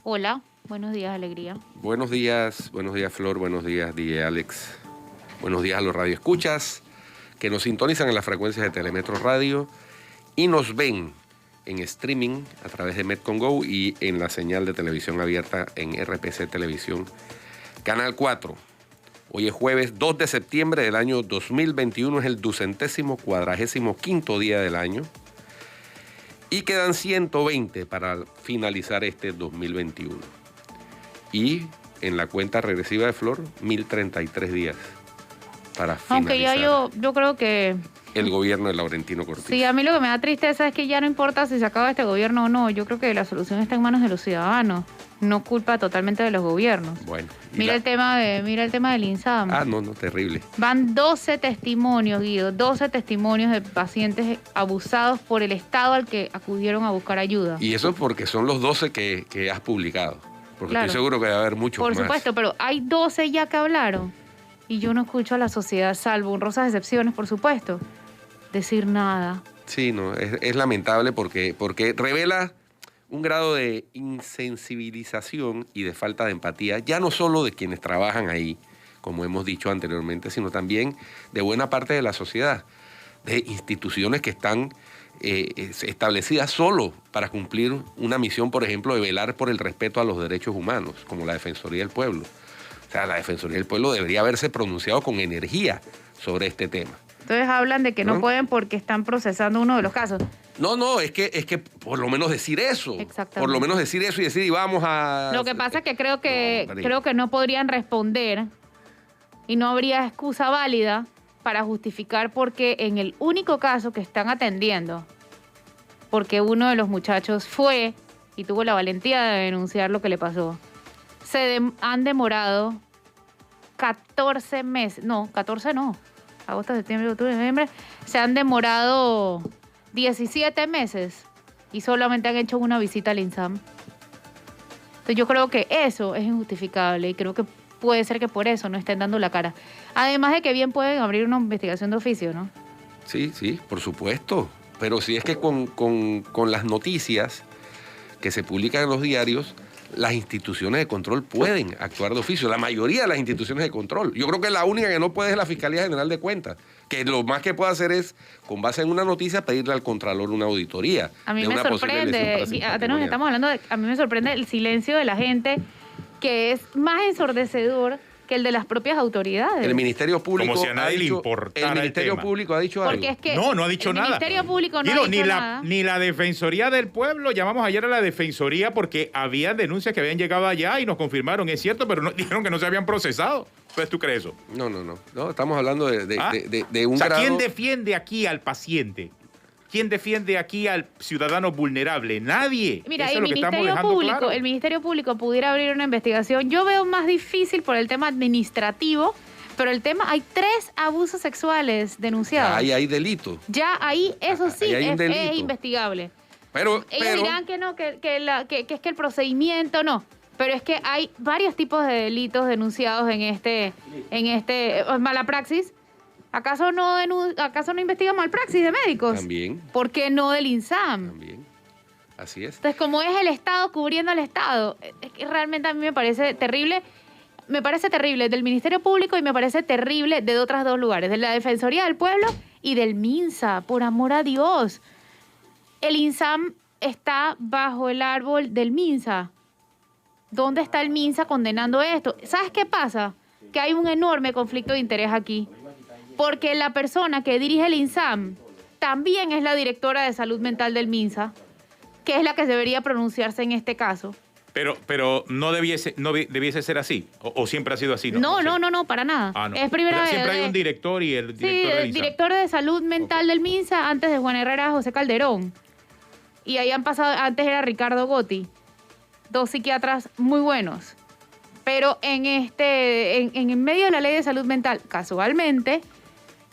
Hola, buenos días, Alegría. Buenos días, Flor, buenos días, DJ Alex. Buenos días a los radioescuchas que nos sintonizan en las frecuencias de Telemetro Radio y nos ven en streaming a través de Metcon Go y en la señal de televisión abierta en RPC Televisión, Canal 4. Hoy es jueves 2 de septiembre del año 2021, es el 245º día del año. Y quedan 120 para finalizar este 2021. Y en la cuenta regresiva de Flor, 1033 días para finalizar. Aunque ya yo creo que... el gobierno de Laurentino Cortizo. Sí, a mí lo que me da tristeza es que ya no importa si se acaba este gobierno o no. Yo creo que la solución está en manos de los ciudadanos. No culpa totalmente de los gobiernos. Bueno. Mira el tema del INSAM. No, terrible. Van 12 testimonios, Guido, 12 testimonios de pacientes abusados por el Estado al que acudieron a buscar ayuda. Y eso porque son los 12 que has publicado. Porque claro, estoy seguro que va a haber muchos más. Por supuesto, pero hay 12 ya que hablaron. Y yo no escucho a la sociedad, salvo honrosas excepciones, por supuesto, decir nada. Sí, no, es lamentable porque revela un grado de insensibilización y de falta de empatía, ya no solo de quienes trabajan ahí, como hemos dicho anteriormente, sino también de buena parte de la sociedad, de instituciones que están establecidas solo para cumplir una misión, por ejemplo, de velar por el respeto a los derechos humanos, como la Defensoría del Pueblo. O sea, la Defensoría del Pueblo debería haberse pronunciado con energía sobre este tema. Entonces hablan de que no pueden porque están procesando uno de los casos. No, es que por lo menos decir eso. Exactamente. Por lo menos decir eso y decir, y vamos a... Lo que pasa es que creo que no podrían responder y no habría excusa válida para justificar porque en el único caso que están atendiendo, porque uno de los muchachos fue y tuvo la valentía de denunciar lo que le pasó, han demorado 14 meses, no, 14 no, agosto, septiembre, octubre, noviembre, se han demorado 17 meses y solamente han hecho una visita al INSAM. Entonces yo creo que eso es injustificable y creo que puede ser que por eso no estén dando la cara. Además de que bien pueden abrir una investigación de oficio, ¿no? Sí, por supuesto. Pero si es que con las noticias que se publican en los diarios, las instituciones de control pueden actuar de oficio. La mayoría de las instituciones de control. Yo creo que la única que no puede es la Fiscalía General de Cuentas, que lo más que puede hacer es, con base en una noticia, pedirle al Contralor una auditoría. A mí me sorprende, a mí me sorprende el silencio de la gente, que es más ensordecedor que el de las propias autoridades. El Ministerio Público... Como si a nadie le importara el Ministerio Público ha dicho algo. Porque es que no ha dicho nada. El Ministerio Público no ha dicho nada. Ni la Defensoría del Pueblo, llamamos ayer a la Defensoría porque había denuncias que habían llegado allá y nos confirmaron, es cierto, pero dijeron que no se habían procesado. Entonces, ¿tú crees eso? No, estamos hablando de un grado... ¿Quién defiende aquí al paciente? ¿Quién defiende aquí al ciudadano vulnerable? Nadie. Mira, Eso el es lo que estamos dejando claro. El Ministerio Público pudiera abrir una investigación. Yo veo más difícil por el tema administrativo, pero el tema, hay 3 abusos sexuales denunciados. Ahí hay delito. Ya ahí, eso sí, es investigable. Pero dirán que no, que es que el procedimiento no. Pero es que hay varios tipos de delitos denunciados en este mala praxis. ¿Acaso no investiga malpraxis de médicos? También. ¿Por qué no del INSAM? También. Así es. Entonces, como es el Estado cubriendo al Estado, es que realmente a mí me parece terrible. Me parece terrible del Ministerio Público y me parece terrible de otros 2 lugares, de la Defensoría del Pueblo y del MINSA, por amor a Dios. El INSAM está bajo el árbol del MINSA. ¿Dónde está el MINSA condenando esto? ¿Sabes qué pasa? Que hay un enorme conflicto de interés aquí. Porque la persona que dirige el INSAM también es la directora de salud mental del MINSA, que es la que debería pronunciarse en este caso. Pero no debiese ser así, o siempre ha sido así. No, para nada. No. Es primera vez. Siempre hay un director y el director del INSAM. Director de salud mental del MINSA, antes de Juan Herrera, José Calderón. Y ahí han pasado, antes era Ricardo Gotti, 2 psiquiatras muy buenos. Pero en medio de la ley de salud mental, casualmente,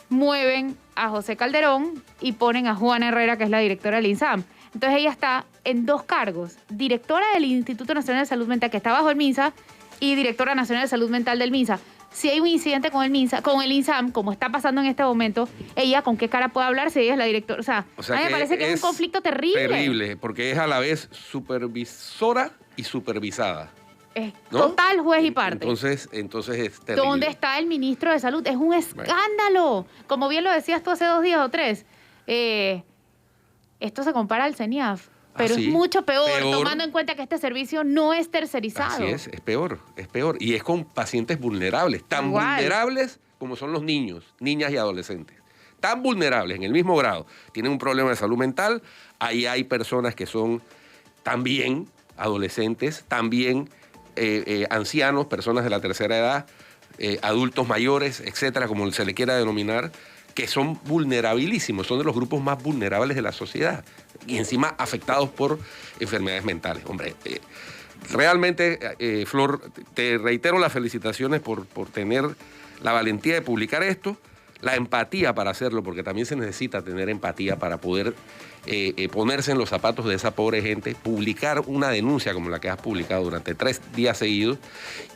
mueven a José Calderón y ponen a Juana Herrera, que es la directora del INSAM. Entonces ella está en 2 cargos, directora del Instituto Nacional de Salud Mental, que está bajo el MINSA, y directora nacional de salud mental del MINSA. Si hay un incidente con el INSAM, como está pasando en este momento, ella con qué cara puede hablar si ella es la directora. O sea a mí me parece que es un conflicto terrible. Terrible, porque es a la vez supervisora y supervisada. Es ¿no? total juez y parte. Entonces es terrible. ¿Dónde está el ministro de Salud? Es un escándalo. Bueno. Como bien lo decías tú hace 2 días o 3. Esto se compara al CENIAF. Pero es mucho peor, tomando en cuenta que este servicio no es tercerizado. Así es peor. Y es con pacientes vulnerables, tan vulnerables como son los niños, niñas y adolescentes. Tan vulnerables, en el mismo grado. Tienen un problema de salud mental, ahí hay personas que son también adolescentes, también ancianos, personas de la tercera edad, adultos mayores, etcétera, como se le quiera denominar, que son vulnerabilísimos, son de los grupos más vulnerables de la sociedad y encima afectados por enfermedades mentales. Hombre, realmente, Flor, te reitero las felicitaciones por tener la valentía de publicar esto, la empatía para hacerlo, porque también se necesita tener empatía para poder ponerse en los zapatos de esa pobre gente, publicar una denuncia como la que has publicado durante 3 días seguidos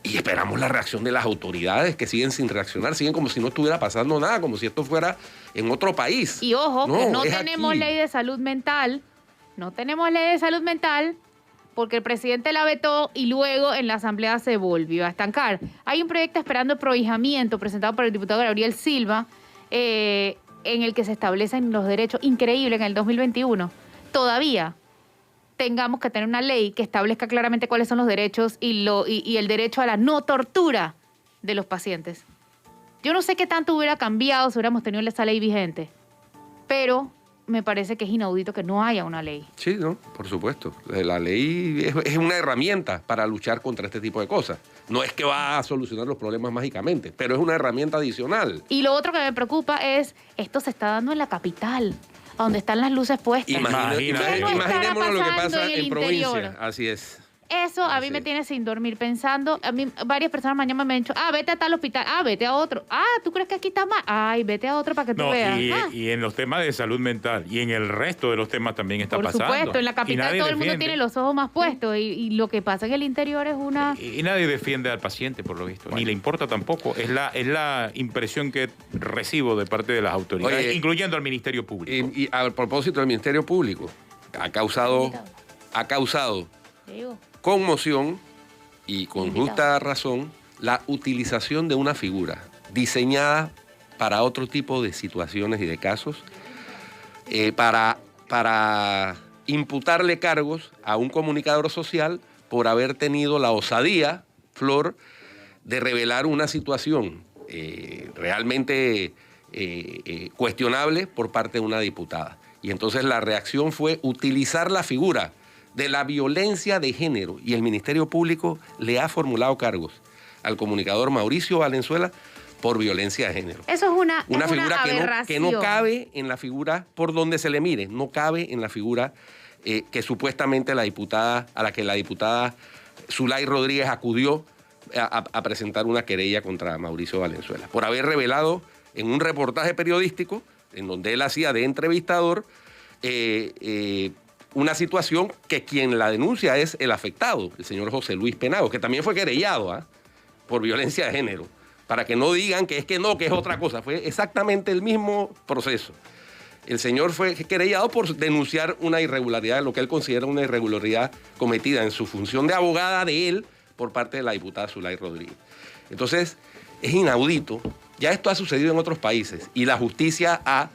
y esperamos la reacción de las autoridades que siguen sin reaccionar, siguen como si no estuviera pasando nada, como si esto fuera en otro país. Y ojo, que no tenemos ley de salud mental, porque el presidente la vetó y luego en la Asamblea se volvió a estancar. Hay un proyecto esperando prohijamiento presentado por el diputado Gabriel Silva, en el que se establecen los derechos, increíble que en el 2021 todavía tengamos que tener una ley que establezca claramente cuáles son los derechos y el derecho a la no tortura de los pacientes. Yo no sé qué tanto hubiera cambiado si hubiéramos tenido esa ley vigente, pero me parece que es inaudito que no haya una ley. Sí, no, por supuesto. La ley es una herramienta para luchar contra este tipo de cosas. No es que va a solucionar los problemas mágicamente, pero es una herramienta adicional. Y lo otro que me preocupa es, esto se está dando en la capital, donde están las luces puestas. Imaginémonos lo que pasa en provincia. Así es. Eso a mí me tiene sin dormir pensando. A mí varias personas mañana me han dicho, vete a tal hospital, vete a otro. ¿Tú crees que aquí está mal? Ay, vete a otro para que tú veas. Y en los temas de salud mental y en el resto de los temas también está pasando. Por supuesto, en la capital todo el mundo tiene los ojos más puestos y lo que pasa en el interior es una... Y nadie defiende al paciente, por lo visto. Bueno. Ni le importa tampoco. Es la impresión que recibo de parte de las autoridades, incluyendo al Ministerio Público. Y a propósito del Ministerio Público, ha causado conmoción y con justa razón la utilización de una figura diseñada para otro tipo de situaciones y de casos, para imputarle cargos a un comunicador social por haber tenido la osadía, Flor, de revelar una situación realmente cuestionable por parte de una diputada. Y entonces la reacción fue utilizar la figura de la violencia de género, y el Ministerio Público le ha formulado cargos al comunicador Mauricio Valenzuela por violencia de género. Eso es una figura aberración. que no cabe en la figura por donde se le mire, no cabe en la figura que supuestamente a la que la diputada Zulay Rodríguez acudió a presentar una querella contra Mauricio Valenzuela, por haber revelado en un reportaje periodístico, en donde él hacía de entrevistador, una situación que quien la denuncia es el afectado, el señor José Luis Penagos, que también fue querellado por violencia de género, para que no digan que es otra cosa. Fue exactamente el mismo proceso. El señor fue querellado por denunciar una irregularidad, lo que él considera una irregularidad cometida en su función de abogada de él por parte de la diputada Zulay Rodríguez. Entonces, es inaudito. Ya esto ha sucedido en otros países y la justicia ha...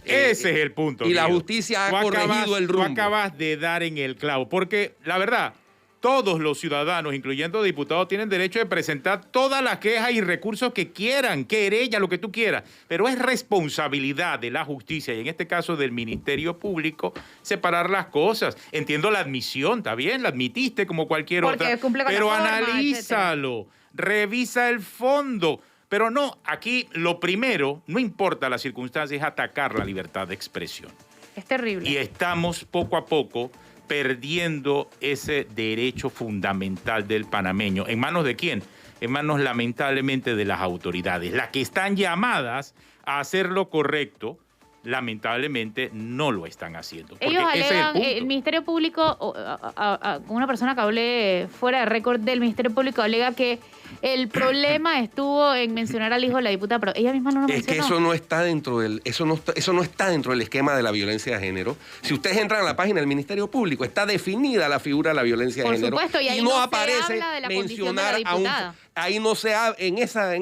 Ese es el punto. Y la justicia ha corregido el rumbo. Tú acabas de dar en el clavo, porque la verdad, todos los ciudadanos, incluyendo diputados, tienen derecho de presentar todas las quejas y recursos que quieran, querella, lo que tú quieras, pero es responsabilidad de la justicia, y en este caso del Ministerio Público, separar las cosas. Entiendo la admisión, está bien, la admitiste como cualquier otra, pero analízalo, revisa el fondo. Pero no, aquí lo primero, no importa la circunstancia, es atacar la libertad de expresión. Es terrible. Y estamos poco a poco perdiendo ese derecho fundamental del panameño. ¿En manos de quién? En manos, lamentablemente, de las autoridades. Las que están llamadas a hacer lo correcto, lamentablemente no lo están haciendo. Porque ellos ese alegan, es el el Ministerio Público, una persona que hablé fuera de récord del Ministerio Público alega que el problema estuvo en mencionar al hijo de la diputada, pero ella misma no lo mencionó. Es que eso no está dentro del, eso no está dentro del esquema de la violencia de género. Si ustedes entran a la página del Ministerio Público, está definida la figura de la violencia de Por género. supuesto, y ahí no no se aparece habla de la condición de la mencionar a un, diputada. ahí no se ha, en esa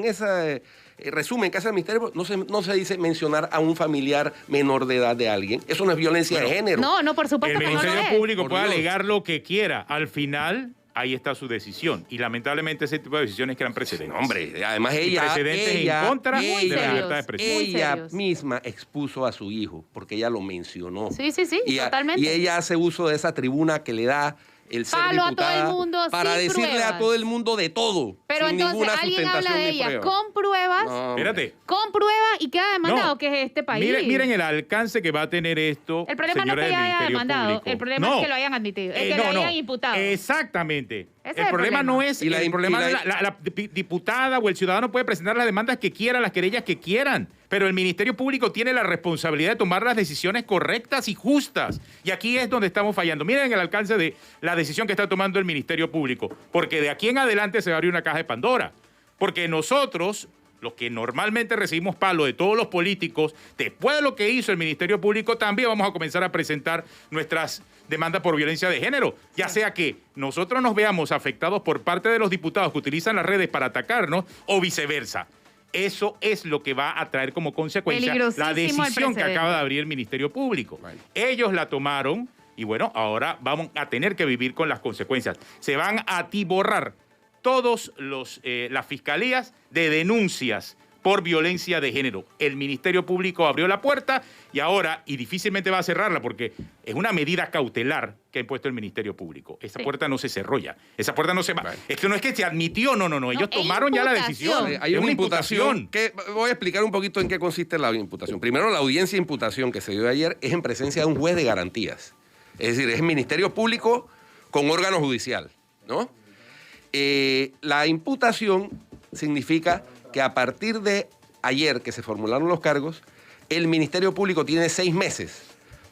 resumen que hace el Ministerio, no se dice mencionar a un familiar menor de edad de alguien. Eso no es violencia de género. No, por supuesto El que no lo Ministerio es. Público Por puede Dios. alegar lo que quiera. Al final, ahí está su decisión. Y lamentablemente ese tipo de decisiones crean precedentes. Hombre, además Y precedentes en contra de la libertad de expresión. Muy ella serios. misma expuso a su hijo, porque ella lo mencionó. Sí, totalmente. Y ella hace uso de esa tribuna que le da el ser Palo a todo diputada el mundo para sin decirle pruebas. a todo el mundo de todo. Pero sin entonces ninguna alguien habla sustentación de ni ella prueba. con pruebas, No, hombre. Espérate. con pruebas y queda demandado, No. que es este país. Miren el alcance que va a tener esto. El problema no es señores que del ella haya Ministerio demandado, Público. el problema No. es que lo hayan admitido, es que lo hayan imputado. Exactamente. Ese El es el problema problema. no es Y el problema la diputada o el ciudadano puede presentar las demandas que quiera, las querellas que quieran, pero el Ministerio Público tiene la responsabilidad de tomar las decisiones correctas y justas. Y aquí es donde estamos fallando. Miren el alcance de la decisión que está tomando el Ministerio Público, porque de aquí en adelante se va a abrir una caja de Pandora. Porque nosotros, los que normalmente recibimos palo de todos los políticos, después de lo que hizo el Ministerio Público, también vamos a comenzar a presentar nuestras demandas por violencia de género. Ya sea que nosotros nos veamos afectados por parte de los diputados que utilizan las redes para atacarnos o viceversa. Eso es lo que va a traer como consecuencia Peligrosísimo la el decisión que precedente. acaba de abrir el Ministerio Público. Bueno. Ellos la tomaron y bueno, ahora vamos a tener que vivir con las consecuencias. Se van a atiborrar todos las fiscalías de denuncias por violencia de género. El Ministerio Público abrió la puerta y ahora, y difícilmente va a cerrarla porque es una medida cautelar que ha impuesto el Ministerio Público. Esa Sí. puerta no se cerró ya. Esa puerta no se va. Vale. Esto no es que se admitió, no. Ellos es tomaron ya la imputación. decisión. Hay Es una imputación. Que voy a explicar un poquito en qué consiste la imputación. Primero, la audiencia de imputación que se dio ayer es en presencia de un juez de garantías. Es decir, es el Ministerio Público con órgano judicial, ¿no? La imputación significa que a partir de ayer que se formularon los cargos, el Ministerio Público tiene 6 meses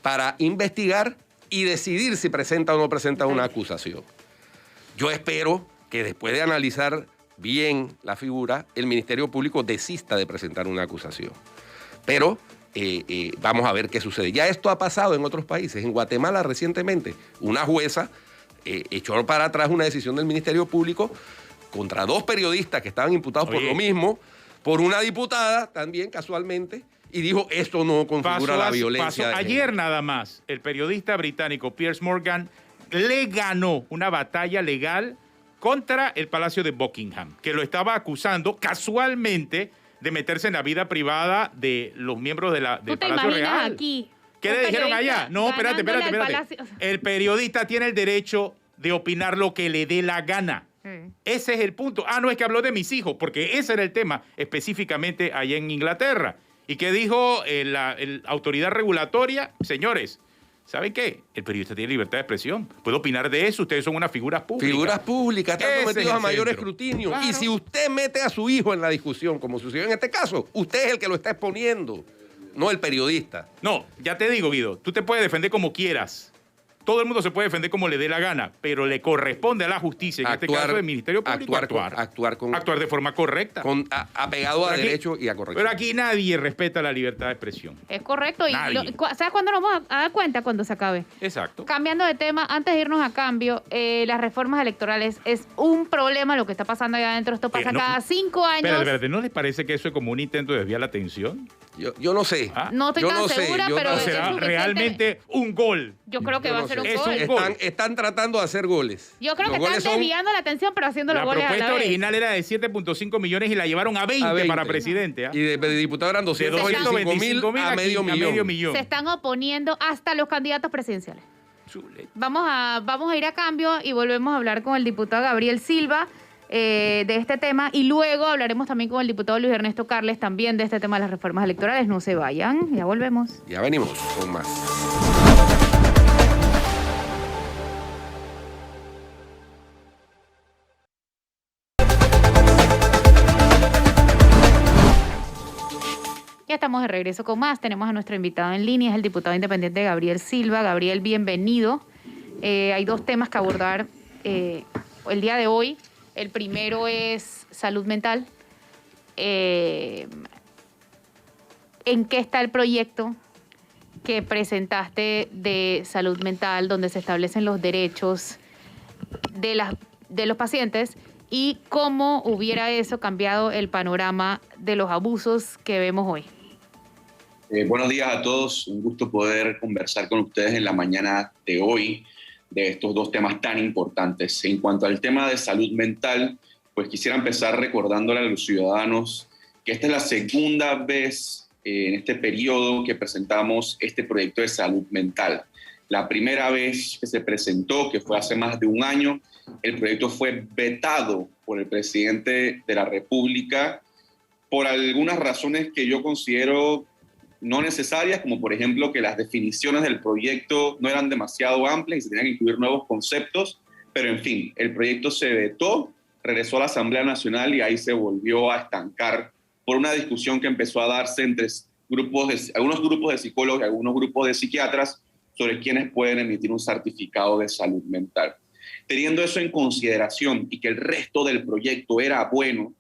para investigar y decidir si presenta o no presenta una acusación. Yo espero que después de analizar bien la figura, el Ministerio Público desista de presentar una acusación. Pero vamos a ver qué sucede. Ya esto ha pasado en otros países. En Guatemala recientemente, una jueza echó para atrás una decisión del Ministerio Público contra 2 periodistas que estaban imputados por Oye. lo mismo, por una diputada también casualmente, y dijo esto no configura la violencia. de Ayer género. nada más, el periodista británico Piers Morgan le ganó una batalla legal contra el Palacio de Buckingham, que lo estaba acusando casualmente de meterse en la vida privada de los miembros del ¿Tú te Palacio imaginas Real. aquí? ¿Qué un le dijeron periodista allá? No, espérate. ganándole al Palacio? El periodista tiene el derecho de opinar lo que le dé la gana. Ese es el punto. No es que habló de mis hijos, porque ese era el tema específicamente allá en Inglaterra. ¿Y qué dijo la autoridad regulatoria? Señores, ¿saben qué? El periodista tiene libertad de expresión. Puede opinar de eso. Ustedes son unas figuras públicas. Figuras públicas están Ese sometidos es el a mayor centro. escrutinio. Claro. Y si usted mete a su hijo en la discusión, como sucedió en este caso, usted es el que lo está exponiendo, no el periodista. No, ya te digo, Guido, tú te puedes defender como quieras. Todo el mundo se puede defender como le dé la gana, pero le corresponde a la justicia, en este caso del Ministerio Público, actuar de forma correcta. Apegado a Pero aquí- derecho y a corrección. Pero aquí nadie respeta la libertad de expresión. Es correcto. Y Nadie. ¿sabes cuándo nos vamos a dar cuenta? Cuando se acabe. Exacto. Cambiando de tema, antes de irnos a cambio, las reformas electorales es un problema lo que está pasando allá adentro. Esto pasa no, cada 5 años. Espérate, ¿no les parece que eso es como un intento de desviar la atención? Yo no sé. No estoy Yo tan no sé, segura, yo pero no ¿O sé. es será suficiente- realmente un gol? Yo creo que Yo va no a ser sé. un Es gol. un gol. Están tratando de hacer goles. Yo creo Los que goles están son desviando la atención, pero haciendo los La goles a propuesta la vez. original era de 7.5 millones y la llevaron a 20, a 20. para presidente. ¿ah? Y de diputados eran De 225.000 a medio millón. Se están oponiendo hasta los candidatos presidenciales. Chule. Vamos a ir a cambio y volvemos a hablar con el diputado Gabriel Silva de este tema y luego hablaremos también con el diputado Luis Ernesto Carles también de este tema de las reformas electorales. No se vayan, ya volvemos. Ya venimos con más. Ya estamos de regreso con más. Tenemos a nuestro invitado en línea, es el diputado independiente Gabriel Silva. Gabriel, bienvenido. Hay dos temas que abordar el día de hoy. El primero es salud mental. ¿En qué está el proyecto que presentaste de salud mental, donde se establecen los derechos de los pacientes y cómo hubiera eso cambiado el panorama de los abusos que vemos hoy? Buenos días a todos, un gusto poder conversar con ustedes en la mañana de hoy de estos dos temas tan importantes. En cuanto al tema de salud mental, pues quisiera empezar recordándole a los ciudadanos que esta es la segunda vez en este periodo que presentamos este proyecto de salud mental. La primera vez que se presentó, que fue hace más de un año, el proyecto fue vetado por el presidente de la República por algunas razones que yo considero no necesarias, como por ejemplo que las definiciones del proyecto no eran demasiado amplias y se tenían que incluir nuevos conceptos, pero en fin, el proyecto se vetó, regresó a la Asamblea Nacional y ahí se volvió a estancar por una discusión que empezó a darse entre algunos grupos de psicólogos y algunos grupos de psiquiatras sobre quiénes pueden emitir un certificado de salud mental. Teniendo eso en consideración y que el resto del proyecto era bueno,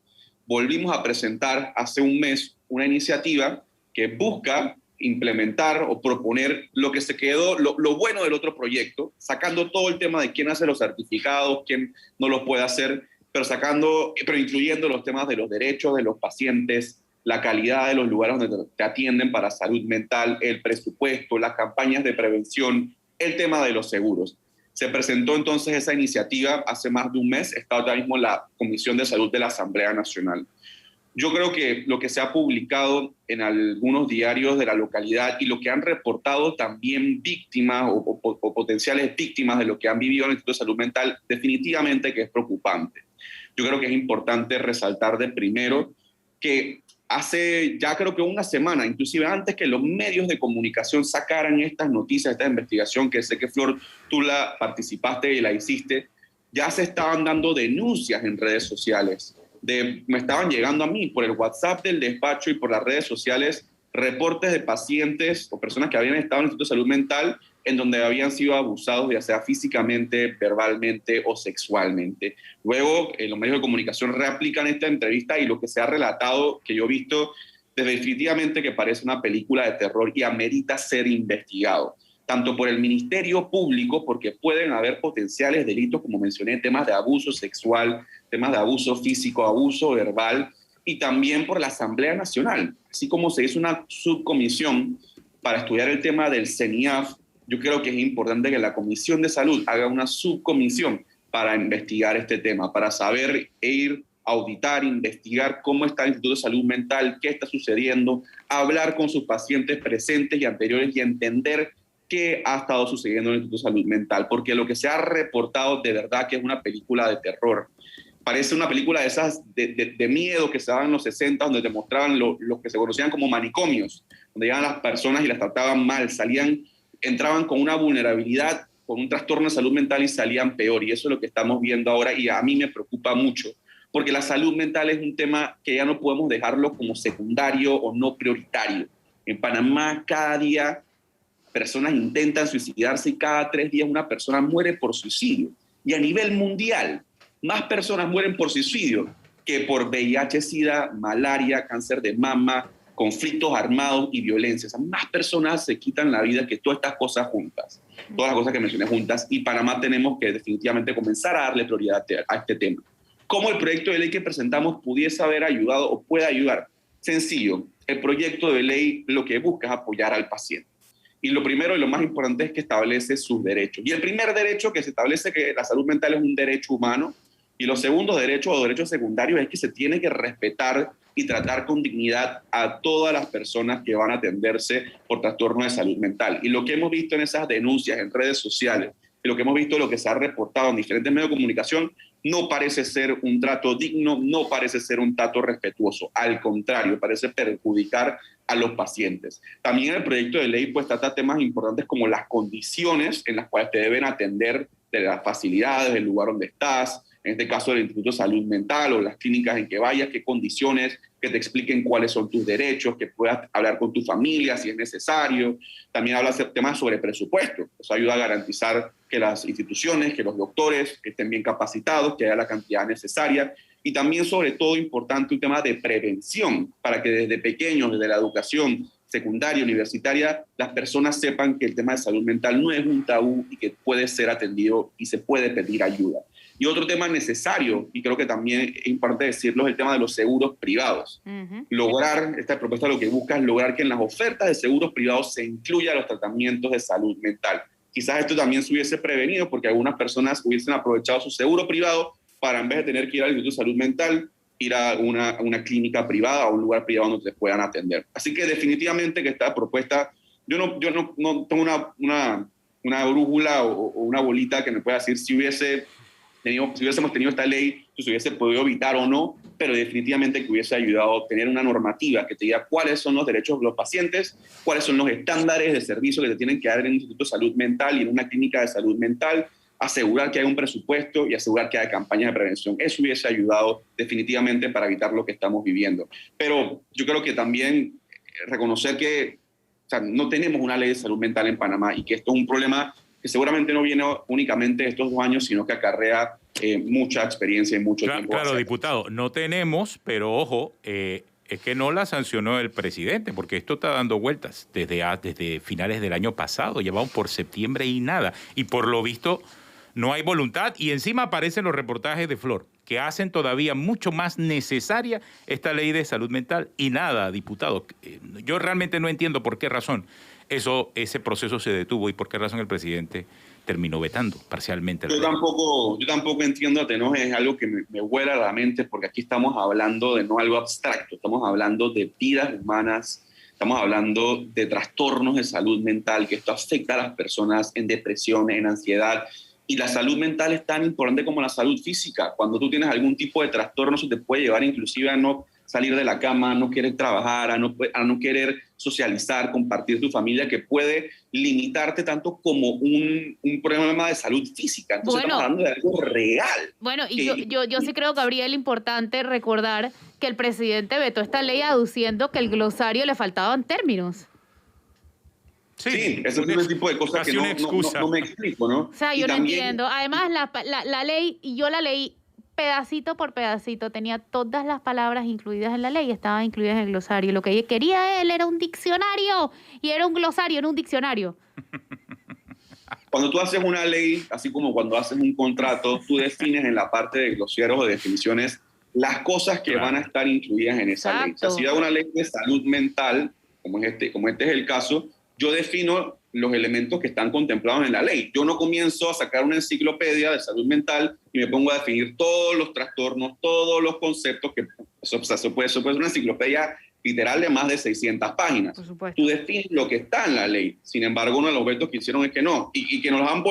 volvimos a presentar hace un mes una iniciativa que busca implementar o proponer lo que se quedó, lo bueno del otro proyecto, sacando todo el tema de quién hace los certificados, quién no los puede hacer, pero incluyendo los temas de los derechos de los pacientes, la calidad de los lugares donde te atienden para salud mental, el presupuesto, las campañas de prevención, el tema de los seguros. Se presentó entonces esa iniciativa hace más de un mes, está ahora mismo en la Comisión de Salud de la Asamblea Nacional. Yo creo que lo que se ha publicado en algunos diarios de la localidad y lo que han reportado también víctimas o potenciales víctimas de lo que han vivido en el Instituto de Salud Mental, definitivamente que es preocupante. Yo creo que es importante resaltar de primero que hace ya creo que una semana, inclusive antes que los medios de comunicación sacaran estas noticias, esta investigación, que sé que Flor, tú la participaste y la hiciste, ya se estaban dando denuncias en redes sociales. Me estaban llegando a mí por el WhatsApp del despacho y por las redes sociales reportes de pacientes o personas que habían estado en el Instituto de Salud Mental en donde habían sido abusados, ya sea físicamente, verbalmente o sexualmente. Luego, los medios de comunicación reaplican esta entrevista y lo que se ha relatado, que yo he visto, definitivamente que parece una película de terror y amerita ser investigado, tanto por el Ministerio Público, porque pueden haber potenciales delitos, como mencioné, temas de abuso sexual, temas de abuso físico, abuso verbal, y también por la Asamblea Nacional. Así como se hizo una subcomisión para estudiar el tema del CENIAF, yo creo que es importante que la Comisión de Salud haga una subcomisión para investigar este tema, para saber ir a auditar, investigar cómo está el Instituto de Salud Mental, qué está sucediendo, hablar con sus pacientes presentes y anteriores y entender qué ha estado sucediendo en el Instituto de Salud Mental, porque lo que se ha reportado de verdad que es una película de terror. Parece una película de esas de miedo que se daban en los 60, donde te mostraban lo que se conocían como manicomios, donde llegaban las personas y las trataban mal, entraban con una vulnerabilidad, con un trastorno de salud mental y salían peor. Y eso es lo que estamos viendo ahora y a mí me preocupa mucho, porque la salud mental es un tema que ya no podemos dejarlo como secundario o no prioritario. En Panamá cada día personas intentan suicidarse y cada 3 días una persona muere por suicidio. Y a nivel mundial, más personas mueren por suicidio que por VIH, SIDA, malaria, cáncer de mama, conflictos armados y violencia. O sea, más personas se quitan la vida que todas estas cosas juntas, todas las cosas que mencioné juntas, y Panamá tenemos que definitivamente comenzar a darle prioridad a este tema. ¿Cómo el proyecto de ley que presentamos pudiese haber ayudado o puede ayudar? Sencillo, el proyecto de ley lo que busca es apoyar al paciente. Y lo primero y lo más importante es que establece sus derechos. Y el primer derecho que se establece que la salud mental es un derecho humano, y los segundos derechos o derechos secundarios es que se tiene que respetar y tratar con dignidad a todas las personas que van a atenderse por trastornos de salud mental. Y lo que hemos visto en esas denuncias en redes sociales, y lo que hemos visto, lo que se ha reportado en diferentes medios de comunicación, no parece ser un trato digno, no parece ser un trato respetuoso. Al contrario, parece perjudicar a los pacientes. También el proyecto de ley pues trata temas importantes como las condiciones en las cuales te deben atender, de las facilidades, del lugar donde estás, en este caso el Instituto de Salud Mental o las clínicas en que vayas, qué condiciones, que te expliquen cuáles son tus derechos, que puedas hablar con tu familia si es necesario. También habla de temas sobre presupuesto. Eso ayuda a garantizar que las instituciones, que los doctores estén bien capacitados, que haya la cantidad necesaria. Y también, sobre todo, importante, un tema de prevención, para que desde pequeños, desde la educación secundaria, universitaria, las personas sepan que el tema de salud mental no es un tabú y que puede ser atendido y se puede pedir ayuda. Y otro tema necesario, y creo que también es importante decirlo, es el tema de los seguros privados. Lograr, esta propuesta lo que busca es lograr que en las ofertas de seguros privados se incluya los tratamientos de salud mental. Quizás esto también se hubiese prevenido porque algunas personas hubiesen aprovechado su seguro privado para, en vez de tener que ir al Instituto de Salud Mental, ir a una clínica privada o un lugar privado donde te puedan atender. Así que definitivamente que esta propuesta, yo no tengo una brújula o una bolita que me pueda decir si hubiésemos tenido esta ley, si se hubiese podido evitar o no, pero definitivamente que hubiese ayudado a tener una normativa que te diga cuáles son los derechos de los pacientes, cuáles son los estándares de servicio que te tienen que dar en un instituto de salud mental y en una clínica de salud mental, asegurar que haya un presupuesto y asegurar que haya campañas de prevención. Eso hubiese ayudado definitivamente para evitar lo que estamos viviendo. Pero yo creo que también reconocer que no tenemos una ley de salud mental en Panamá y que esto es un problema que seguramente no viene únicamente de estos 2 años, sino que acarrea mucha experiencia y mucho tiempo. Claro, diputado, no tenemos, pero ojo, es que no la sancionó el presidente, porque esto está dando vueltas desde finales del año pasado, ya vamos por septiembre y nada. Y por lo visto no hay voluntad, y encima aparecen los reportajes de Flor, que hacen todavía mucho más necesaria esta ley de salud mental. Y nada, diputado, yo realmente no entiendo por qué razón ese proceso se detuvo y por qué razón el presidente terminó vetando parcialmente. Yo tampoco entiendo, Atenor, es algo que me vuela a la mente, porque aquí estamos hablando de no algo abstracto, estamos hablando de vidas humanas, estamos hablando de trastornos de salud mental, que esto afecta a las personas en depresión, en ansiedad. Y la salud mental es tan importante como la salud física. Cuando tú tienes algún tipo de trastorno, eso te puede llevar inclusive a no salir de la cama, a no querer trabajar, a no querer socializar, compartir tu familia, que puede limitarte tanto como un problema de salud física. Entonces estamos hablando de algo real. Bueno, y yo sí creo, Gabriel, importante recordar que el presidente vetó esta ley aduciendo que el glosario le faltaban términos. Sí, ese es un tipo de cosas que no me explico, ¿no? O sea, yo no entiendo. Además, la ley, y yo la leí pedacito por pedacito, tenía todas las palabras incluidas en la ley, estaban incluidas en el glosario. Lo que quería él era un diccionario, y era un glosario, era un diccionario. Cuando tú haces una ley, así como cuando haces un contrato, tú defines en la parte de glosarios o de definiciones las cosas que van a estar incluidas en esa ley. O sea, si hay una ley de salud mental, como este es el caso, yo defino los elementos que están contemplados en la ley. Yo no comienzo a sacar una enciclopedia de salud mental y me pongo a definir todos los trastornos, todos los conceptos, que eso puede ser una enciclopedia literal de más de 600 páginas. Por supuesto. Tú defines lo que está en la ley. Sin embargo, uno de los vetos que hicieron es que no, y que nos han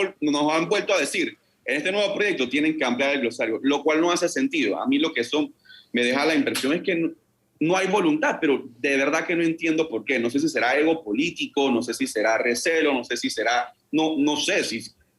vuelto a decir, en este nuevo proyecto tienen que ampliar el glosario, lo cual no hace sentido. A mí lo que eso me deja la impresión es que no hay voluntad, pero de verdad que no entiendo por qué. No sé si será ego político, no sé si será recelo, no sé si será, no sé,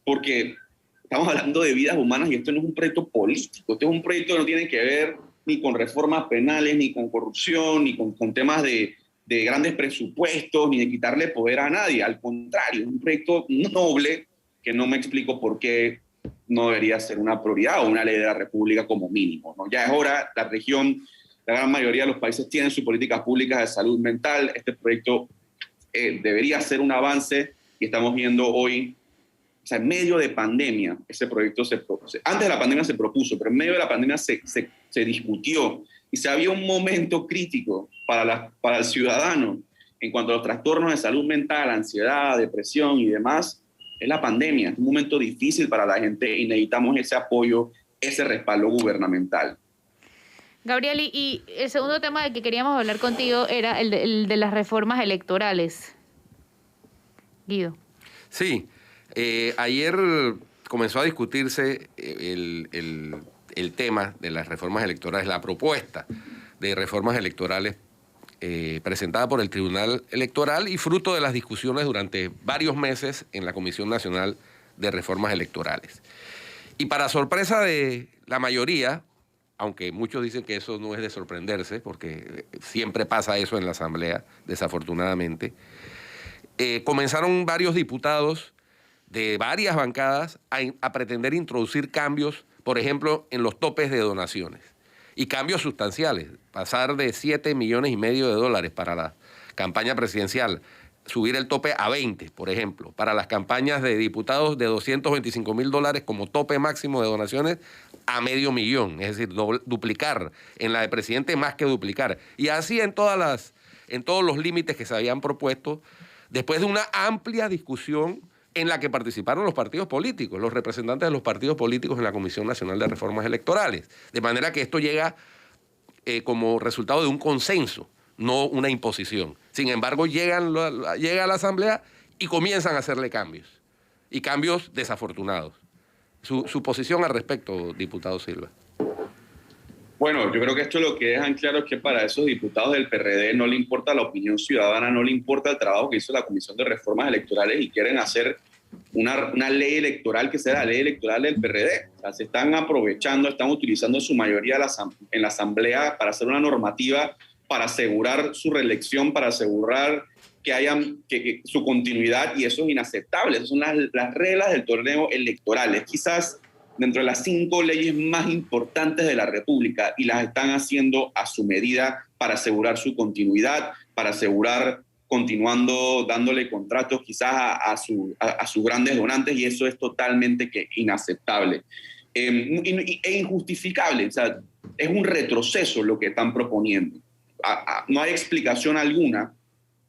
porque estamos hablando de vidas humanas y esto no es un proyecto político, este es un proyecto que no tiene que ver ni con reformas penales, ni con corrupción, ni con temas de grandes presupuestos, ni de quitarle poder a nadie. Al contrario, es un proyecto noble que no me explico por qué no debería ser una prioridad o una ley de la República como mínimo, ¿no? Ya es hora, la región, la gran mayoría de los países tienen sus políticas públicas de salud mental. Este proyecto debería ser un avance y estamos viendo hoy, o sea, en medio de pandemia, ese proyecto antes de la pandemia se propuso, pero en medio de la pandemia se discutió y se había un momento crítico para el ciudadano en cuanto a los trastornos de salud mental, ansiedad, depresión y demás. Es la pandemia, es un momento difícil para la gente y necesitamos ese apoyo, ese respaldo gubernamental. Gabriel, y el segundo tema del que queríamos hablar contigo era el de las reformas electorales. Guido. Sí, ayer comenzó a discutirse el tema de las reformas electorales, la propuesta de reformas electorales presentada por el Tribunal Electoral y fruto de las discusiones durante varios meses en la Comisión Nacional de Reformas Electorales. Y para sorpresa de la mayoría, aunque muchos dicen que eso no es de sorprenderse, porque siempre pasa eso en la Asamblea, desafortunadamente, comenzaron varios diputados de varias bancadas a pretender introducir cambios, por ejemplo, en los topes de donaciones. Y cambios sustanciales, pasar de 7,5 millones de dólares para la campaña presidencial, subir el tope a 20, por ejemplo, para las campañas de diputados de 225,000 dólares como tope máximo de donaciones a $500,000, es decir, duplicar, en la de presidente más que duplicar. Y así en todos los límites que se habían propuesto, después de una amplia discusión en la que participaron los partidos políticos, los representantes de los partidos políticos en la Comisión Nacional de Reformas Electorales. De manera que esto llega como resultado de un consenso, no una imposición. Sin embargo, llega a la Asamblea y comienzan a hacerle cambios, y cambios desafortunados. Su posición al respecto, diputado Silva. Bueno, yo creo que esto lo que dejan claro es que para esos diputados del PRD no le importa la opinión ciudadana, no le importa el trabajo que hizo la Comisión de Reformas Electorales y quieren hacer una ley electoral que sea la ley electoral del PRD. O sea, se están aprovechando, están utilizando su mayoría en la Asamblea para hacer una normativa para asegurar su reelección, para asegurar que haya su continuidad, y eso es inaceptable. Esas son las reglas del torneo electoral. Es quizás dentro de las 5 leyes más importantes de la República, y las están haciendo a su medida para asegurar su continuidad, para asegurar continuando dándole contratos quizás a sus grandes donantes, y eso es totalmente inaceptable e injustificable. O sea, es un retroceso lo que están proponiendo. No hay explicación alguna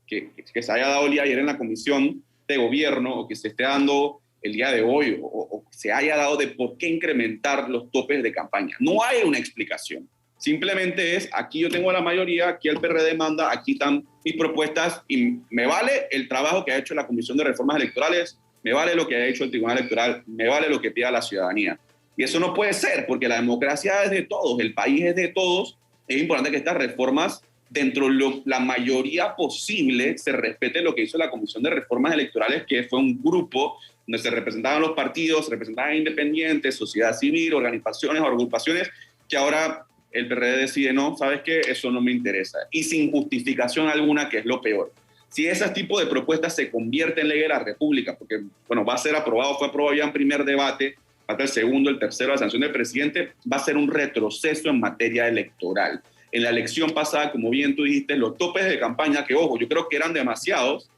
que se haya dado el día de ayer en la Comisión de Gobierno, o que se esté dando el día de hoy, o se haya dado de por qué incrementar los topes de campaña. No hay una explicación. Simplemente es, aquí yo tengo la mayoría, aquí el PRD manda, aquí están mis propuestas, y me vale el trabajo que ha hecho la Comisión de Reformas Electorales, me vale lo que ha hecho el Tribunal Electoral, me vale lo que pida la ciudadanía. Y eso no puede ser, porque la democracia es de todos, el país es de todos. Es importante que estas reformas, dentro de la mayoría posible, se respete lo que hizo la Comisión de Reformas Electorales, que fue un grupo donde se representaban los partidos, se representaban independientes, sociedad civil, organizaciones o agrupaciones, que ahora el PRD decide, no, ¿sabes qué? Eso no me interesa. Y sin justificación alguna, que es lo peor. Si ese tipo de propuestas se convierte en ley de la República, porque, bueno, va a ser aprobado, fue aprobado ya en primer debate, falta el segundo, el tercero, la sanción del presidente, va a ser un retroceso en materia electoral. En la elección pasada, como bien tú dijiste, los topes de campaña, que ojo, yo creo que eran demasiados,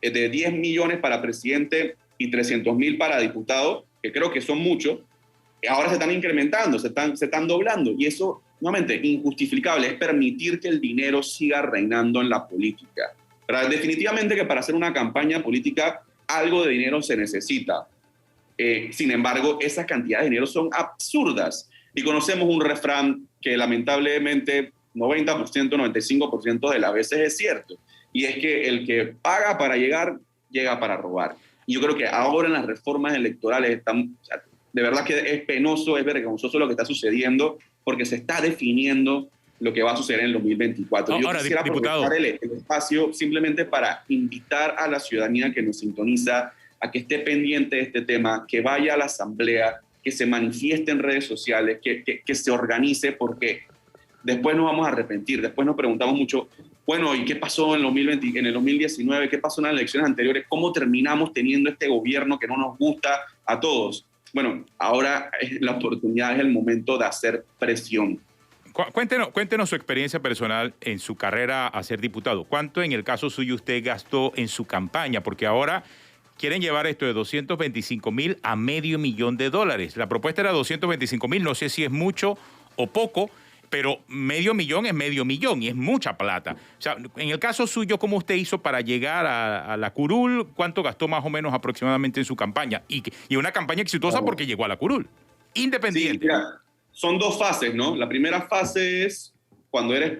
de 10 millones para presidente y 300,000 para diputado, que creo que son muchos, ahora se están incrementando, se están doblando, y eso, nuevamente, injustificable, es permitir que el dinero siga reinando en la política. Pero definitivamente que para hacer una campaña política algo de dinero se necesita. Sin embargo, esas cantidades de dinero son absurdas, y conocemos un refrán que lamentablemente 90%, 95% de las veces es cierto, y es que el que paga para llegar, llega para robar. Y yo creo que ahora en las reformas electorales están, o sea, de verdad que es penoso, es vergonzoso lo que está sucediendo, porque se está definiendo lo que va a suceder en el 2024. Yo quisiera aprovechar el espacio simplemente para invitar a la ciudadanía que nos sintoniza a que esté pendiente de este tema, que vaya a la Asamblea, que se manifieste en redes sociales, que se organice, porque después nos vamos a arrepentir. Después nos preguntamos mucho, bueno, ¿y qué pasó en el 2019? ¿Qué pasó en las elecciones anteriores? ¿Cómo terminamos teniendo este gobierno que no nos gusta a todos? Bueno, ahora es la oportunidad, es el momento de hacer presión. Cuéntenos su experiencia personal en su carrera a ser diputado. ¿Cuánto en el caso suyo usted gastó en su campaña? Porque ahora quieren llevar esto de 225,000 a $500,000. La propuesta era 225,000, no sé si es mucho o poco, pero $500,000 es $500,000 y es mucha plata. O sea, en el caso suyo, ¿cómo usted hizo para llegar a la curul? ¿Cuánto gastó más o menos aproximadamente en su campaña? Y una campaña exitosa porque llegó a la curul, independiente. Sí, mira, son 2 fases, ¿no? La primera fase es cuando eres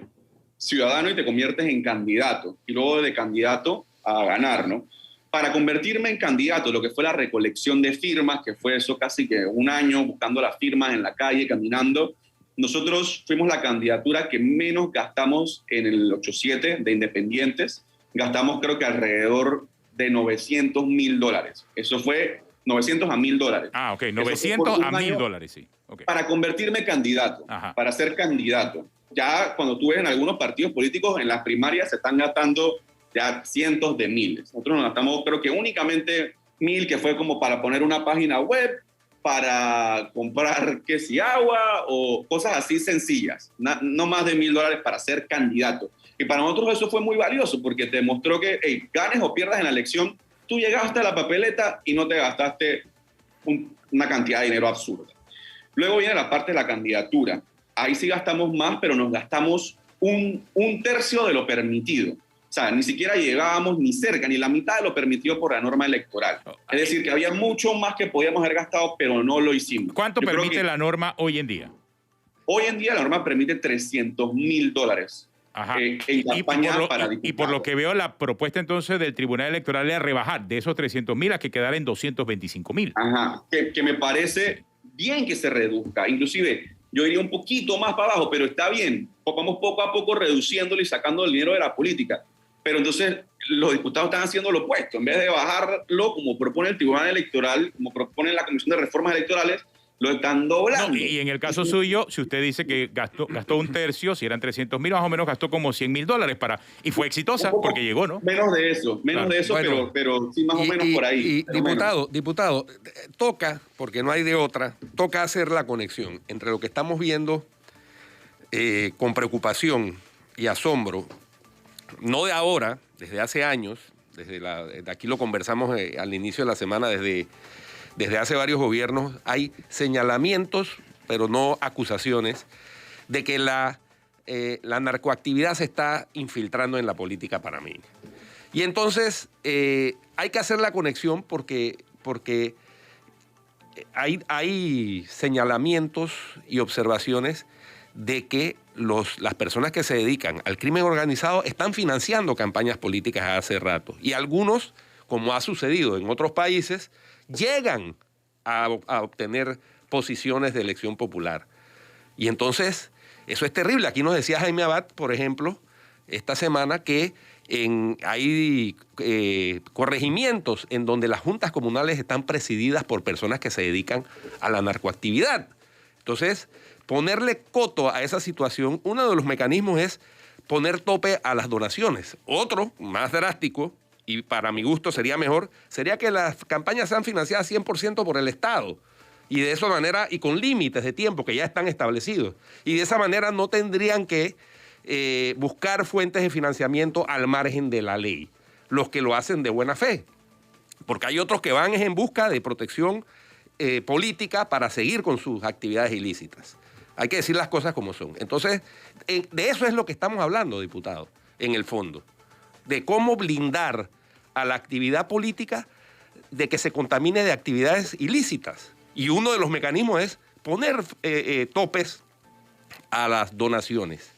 ciudadano y te conviertes en candidato, y luego de candidato a ganar, ¿no? Para convertirme en candidato, lo que fue la recolección de firmas, que fue eso casi que un año buscando las firmas en la calle, caminando, nosotros fuimos la candidatura que menos gastamos en el 8-7 de independientes. Gastamos creo que alrededor de $900,000. Eso fue 900 a $1,000. Ah, ok, Eso 900 fue por a un año $1,000, sí. Okay. para convertirme candidato, Ajá. para ser candidato. Ya cuando tú ves en algunos partidos políticos, en las primarias se están gastando ya cientos de miles. Nosotros nos gastamos, creo que únicamente 1,000, que fue como para poner una página web, para comprar, qué si agua o cosas así sencillas. No más de $1,000 para ser candidato. Y para nosotros eso fue muy valioso porque te demostró que, hey, ganes o pierdas en la elección, tú llegaste a la papeleta y no te gastaste una cantidad de dinero absurda. Luego viene la parte de la candidatura. Ahí sí gastamos más, pero nos gastamos un tercio de lo permitido. O sea, ni siquiera llegábamos ni cerca, ni la mitad de lo permitido por la norma electoral. Es decir, que había mucho más que podíamos haber gastado, pero no lo hicimos. ¿Cuánto permite la norma hoy en día? Hoy en día la norma permite $300,000. Ajá. En campaña para diputados. Y por lo que veo, la propuesta entonces del Tribunal Electoral era rebajar de esos 300,000 a que quedara en 225,000. Ajá, que me parece bien que se reduzca. Inclusive, yo iría un poquito más para abajo, pero está bien. Vamos poco a poco reduciéndolo y sacando el dinero de la política. Pero entonces los diputados están haciendo lo opuesto. En vez de bajarlo, como propone el Tribunal Electoral, como propone la Comisión de Reformas Electorales, lo están doblando. No, y en el caso suyo, si usted dice que gastó un tercio, si eran 300,000, más o menos gastó como $100,000 y fue exitosa porque llegó, ¿no? Menos de eso, Claro. Bueno, pero sí más o menos por ahí. Diputado, toca, porque no hay de otra, toca hacer la conexión entre lo que estamos viendo con preocupación y asombro, no de ahora, desde hace años, de aquí lo conversamos al inicio de la semana, desde hace varios gobiernos, hay señalamientos, pero no acusaciones, de que la narcoactividad se está infiltrando en la política panameña. Y entonces hay que hacer la conexión porque hay señalamientos y observaciones de que las personas que se dedican al crimen organizado están financiando campañas políticas hace rato. Y algunos, como ha sucedido en otros países, llegan a obtener posiciones de elección popular. Y entonces, eso es terrible. Aquí nos decía Jaime Abad, por ejemplo, esta semana, que hay corregimientos en donde las juntas comunales están presididas por personas que se dedican a la narcoactividad. Entonces, ponerle coto a esa situación, uno de los mecanismos es poner tope a las donaciones. Otro, más drástico, y para mi gusto sería mejor, sería que las campañas sean financiadas 100% por el Estado. Y de esa manera, y con límites de tiempo que ya están establecidos. Y de esa manera no tendrían que buscar fuentes de financiamiento al margen de la ley, los que lo hacen de buena fe. Porque hay otros que van en busca de protección política para seguir con sus actividades ilícitas. Hay que decir las cosas como son. Entonces, de eso es lo que estamos hablando, diputado, en el fondo. De cómo blindar a la actividad política de que se contamine de actividades ilícitas. Y uno de los mecanismos es poner topes a las donaciones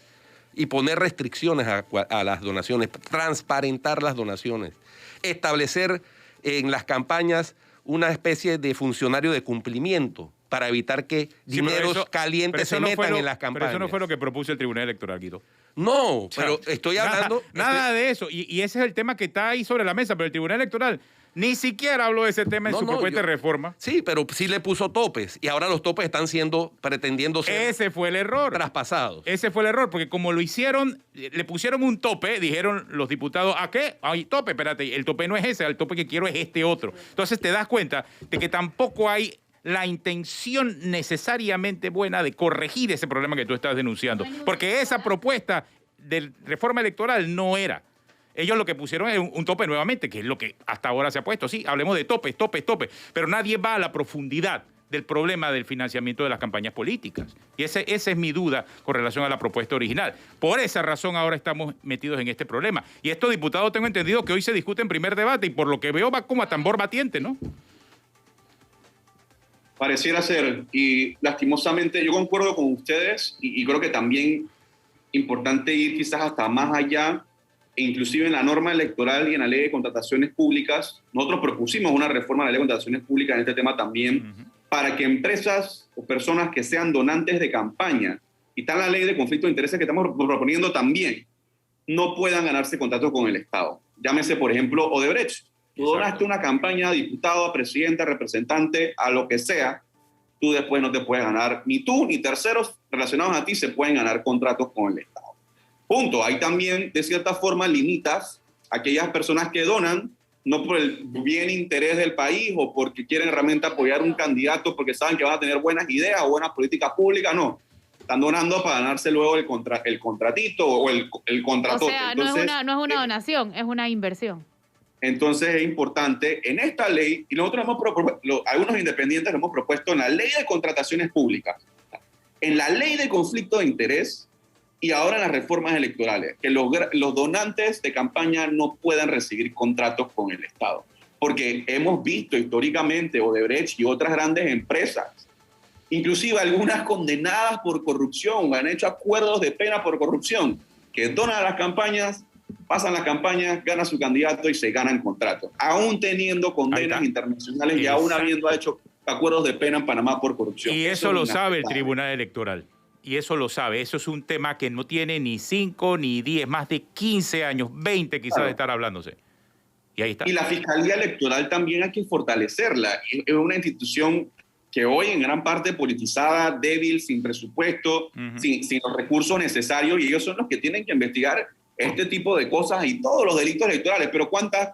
y poner restricciones a las donaciones, transparentar las donaciones, establecer en las campañas una especie de funcionario de cumplimiento para evitar que dineros calientes se metan en las campañas. Pero eso no fue lo que propuso el Tribunal Electoral, Guido. No, pero estoy hablando... Nada de eso. Y ese es el tema que está ahí sobre la mesa, pero el Tribunal Electoral ni siquiera habló de ese tema en su propuesta de reforma. Sí, pero sí le puso topes y ahora los topes están pretendiendo ser... Ese fue el error. Traspasados. Ese fue el error, porque como lo hicieron, le pusieron un tope, dijeron los diputados, ¿a qué? Hay tope, espérate, el tope no es ese, el tope que quiero es este otro. Entonces te das cuenta de que tampoco hay la intención necesariamente buena de corregir ese problema que tú estás denunciando. Porque esa propuesta de reforma electoral no era. Ellos lo que pusieron es un tope nuevamente, que es lo que hasta ahora se ha puesto. Sí, hablemos de topes, pero nadie va a la profundidad del problema del financiamiento de las campañas políticas. Y esa es mi duda con relación a la propuesta original. Por esa razón ahora estamos metidos en este problema. Y esto, diputado, tengo entendido que hoy se discute en primer debate y por lo que veo va como a tambor batiente, ¿no? Pareciera ser, y lastimosamente yo concuerdo con ustedes y creo que también importante ir quizás hasta más allá, inclusive en la norma electoral y en la ley de contrataciones públicas. Nosotros propusimos una reforma de la ley de contrataciones públicas en este tema también, para que empresas o personas que sean donantes de campaña, y está la ley de conflicto de intereses que estamos proponiendo también, no puedan ganarse contratos con el Estado. Llámese, por ejemplo, Odebrecht. Tú donaste una campaña a diputado, a presidente, a representante, a lo que sea, tú después no te puedes ganar, ni tú ni terceros relacionados a ti se pueden ganar contratos con el Estado. Punto. Ahí también, de cierta forma, limitas a aquellas personas que donan, no por el bien interés del país o porque quieren realmente apoyar un candidato porque saben que van a tener buenas ideas o buenas políticas públicas, no. Están donando para ganarse luego el contratito o el contrato. O sea, entonces, no es una donación, es una inversión. Entonces es importante en esta ley, y nosotros algunos independientes lo hemos propuesto en la ley de contrataciones públicas, en la ley de conflicto de interés y ahora en las reformas electorales, que los donantes de campaña no puedan recibir contratos con el Estado. Porque hemos visto históricamente Odebrecht y otras grandes empresas, inclusive algunas condenadas por corrupción, han hecho acuerdos de pena por corrupción, que donan a las campañas, pasan las campañas, gana su candidato y se ganan contratos, aún teniendo condenas internacionales y aún habiendo hecho acuerdos de pena en Panamá por corrupción. Y eso lo sabe el Tribunal Electoral. Y eso lo sabe. Eso es un tema que no tiene ni 5 ni 10, más de 15 años, 20 quizás de estar hablándose. Y ahí está. Y la Fiscalía Electoral también hay que fortalecerla. Es una institución que hoy en gran parte politizada, débil, sin presupuesto, sin los recursos necesarios, y ellos son los que tienen que investigar este tipo de cosas y todos los delitos electorales. Pero ¿cuántas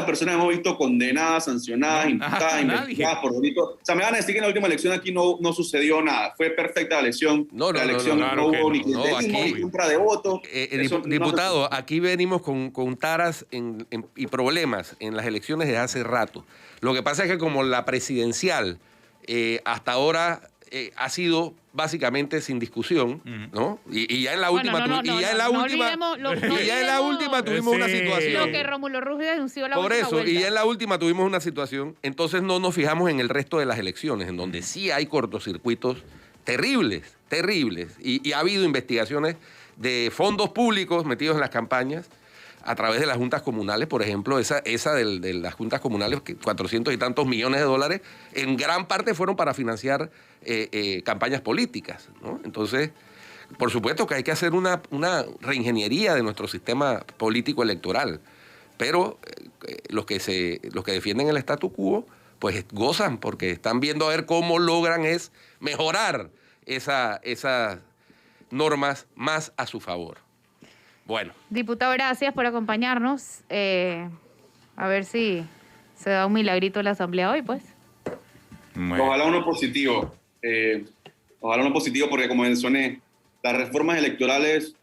personas hemos visto condenadas, sancionadas, imputadas, investigadas por delitos? O sea, me van a decir que en la última elección aquí no sucedió nada. Fue perfecta la elección. No hubo ni clientelismo, ni compra de votos. Diputado, aquí venimos con taras y problemas en las elecciones desde hace rato. Lo que pasa es que como la presidencial hasta ahora ha sido básicamente sin discusión, ¿no? Y ya en la última tuvimos una situación. Lo que Rómulo Ruggi denunció la Por última eso, vuelta. y ya en la última tuvimos una situación, entonces no nos fijamos en el resto de las elecciones, en donde sí hay cortocircuitos terribles. Y ha habido investigaciones de fondos públicos metidos en las campañas a través de las juntas comunales, por ejemplo, esa de las juntas comunales, 400 y tantos millones de dólares, en gran parte fueron para financiar campañas políticas, ¿no? Entonces, por supuesto que hay que hacer una reingeniería de nuestro sistema político electoral, pero los que defienden el statu quo, pues gozan, porque están viendo a ver cómo logran mejorar esas normas más a su favor. Bueno. Diputado, gracias por acompañarnos. A ver si se da un milagrito en la Asamblea hoy, pues. Ojalá uno positivo. Ojalá uno positivo porque, como mencioné, las reformas electorales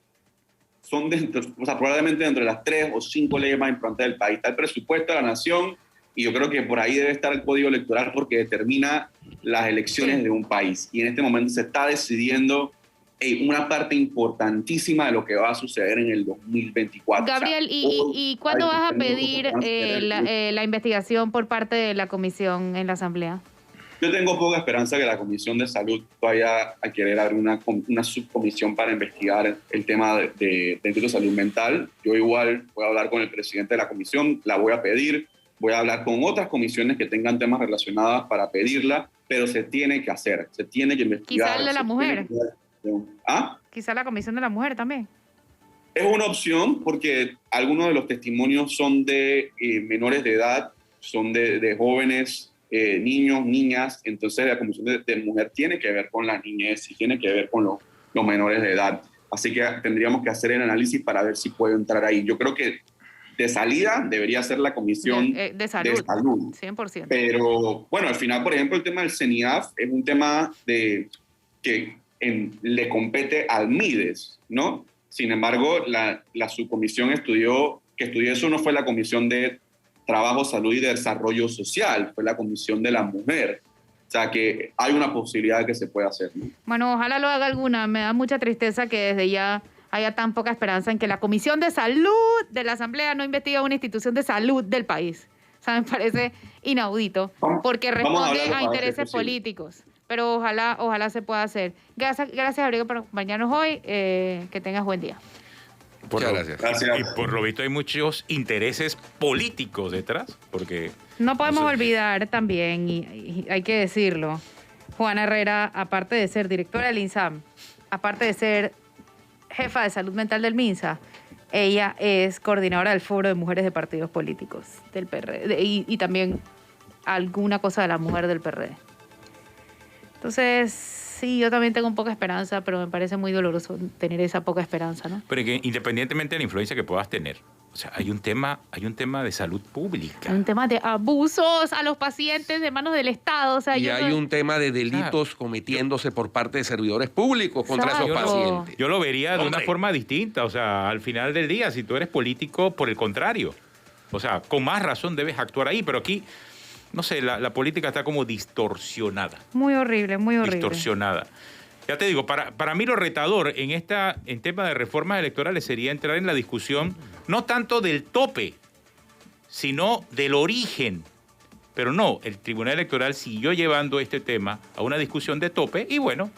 son probablemente dentro de las 3 o 5 leyes más importantes del país. Está el presupuesto de la nación y yo creo que por ahí debe estar el código electoral porque determina las elecciones de un país. Y en este momento se está decidiendo una parte importantísima de lo que va a suceder en el 2024. Gabriel, ¿y cuándo vas a pedir la investigación por parte de la comisión en la Asamblea? Yo tengo poca esperanza que la Comisión de Salud vaya a querer abrir una subcomisión para investigar el tema de salud mental. Yo igual voy a hablar con el presidente de la comisión, la voy a pedir, voy a hablar con otras comisiones que tengan temas relacionados para pedirla, pero se tiene que hacer, se tiene que investigar. Quizá el de la mujer. Quizá la Comisión de la Mujer también. Es una opción porque algunos de los testimonios son de menores de edad, son de jóvenes, niños, niñas. Entonces la Comisión de Mujer tiene que ver con la niñez y tiene que ver con los menores de edad. Así que tendríamos que hacer el análisis para ver si puede entrar ahí. Yo creo que de salida debería ser la Comisión de salud. 100%. Pero bueno, al final, por ejemplo, el tema del CENIAF es un tema que le compete al MIDES, ¿no? Sin embargo, la subcomisión que estudió eso no fue la Comisión de Trabajo, Salud y Desarrollo Social, fue la Comisión de la Mujer. O sea, que hay una posibilidad de que se pueda hacer, ¿no? Bueno, ojalá lo haga alguna. Me da mucha tristeza que desde ya haya tan poca esperanza en que la Comisión de Salud de la Asamblea no investigue una institución de salud del país. O sea, me parece inaudito, porque responde a intereses políticos. Pero ojalá se pueda hacer. Gracias, Gabriel, por acompañarnos hoy. Que tengas buen día. Muchas gracias. Y por lo visto hay muchos intereses políticos detrás, porque... No podemos olvidar también, y hay que decirlo, Juana Herrera, aparte de ser directora del INSAM, aparte de ser jefa de salud mental del MINSA, Ella es coordinadora del Foro de Mujeres de Partidos Políticos del PRD y también alguna cosa de la mujer del PRD. Entonces, sí, yo también tengo poca esperanza, pero me parece muy doloroso tener esa poca esperanza, ¿no? Pero que independientemente de la influencia que puedas tener, o sea, hay un tema de salud pública. Hay un tema de abusos a los pacientes de manos del Estado. O sea, Y hay un tema de delitos cometiéndose por parte de servidores públicos contra esos Exacto. pacientes. Yo lo vería de una Hombre. forma distinta. O sea, al final del día, si tú eres político, por el contrario. O sea, con más razón debes actuar ahí. Pero aquí, no sé, la política está como distorsionada. Muy horrible, muy horrible. Distorsionada. Ya te digo, para mí lo retador en tema de reformas electorales sería entrar en la discusión no tanto del tope, sino del origen. Pero no, el Tribunal Electoral siguió llevando este tema a una discusión de tope y bueno,